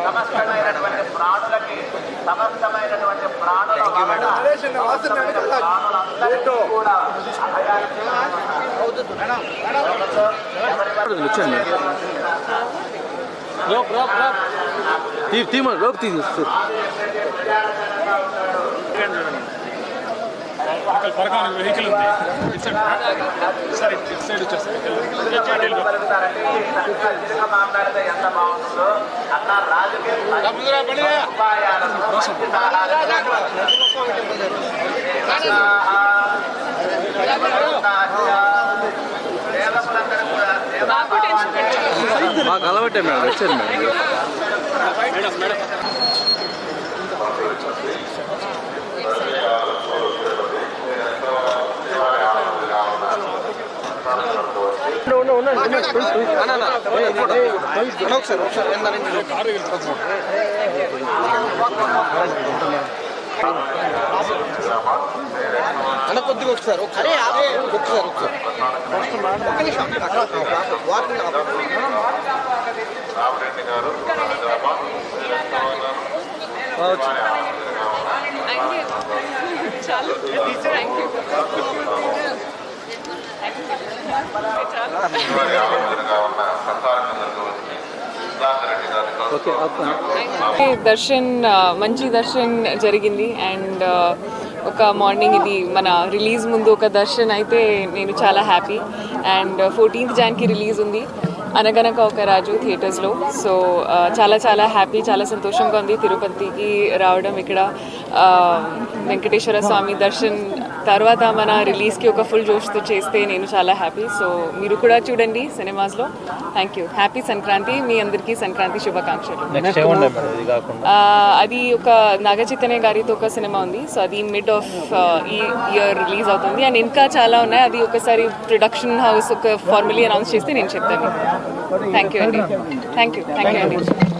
సమస్తమైనటువంటి ప్రాణులకి సమస్తమైనటువంటి ప్రాణుల కూడా వెహికల్ ఉంది సరే సైడ్ మాట్లాడితే ఎంత బాగుంటుందో అన్న మాకు అలవాటే మేడం వచ్చారు మేడం మేడం అన్న కొద్దిగా ఒకసారి రామరెడ్డి గారు దర్శన్ మంచి దర్శన్ జరిగింది అండ్ ఒక మార్నింగ్ ఇది మన రిలీజ్ ముందు ఒక దర్శన్ అయితే నేను చాలా happy and 14th January release ఉంది అనగనక ఒక రాజు థియేటర్స్లో సో చాలా చాలా హ్యాపీ చాలా సంతోషంగా ఉంది తిరుపతికి రావడం ఇక్కడ వెంకటేశ్వర స్వామి దర్శన్ తర్వాత మన రిలీజ్కి ఒక ఫుల్ జోష్తో చేస్తే నేను చాలా హ్యాపీ సో మీరు కూడా చూడండి సినిమాస్లో థ్యాంక్ యూ హ్యాపీ సంక్రాంతి మీ అందరికీ సంక్రాంతి శుభాకాంక్షలు అది ఒక నాగచైతన్య గారితో ఒక సినిమా ఉంది సో అది మిడ్ ఆఫ్ ఈ ఇయర్ రిలీజ్ అవుతుంది అండ్ ఇంకా చాలా ఉన్నాయి అది ఒకసారి ప్రొడక్షన్ హౌస్ ఒక ఫార్మలీ అనౌన్స్ చేస్తే నేను చెప్తాను థ్యాంక్ యూ అండి థ్యాంక్ యూ అండి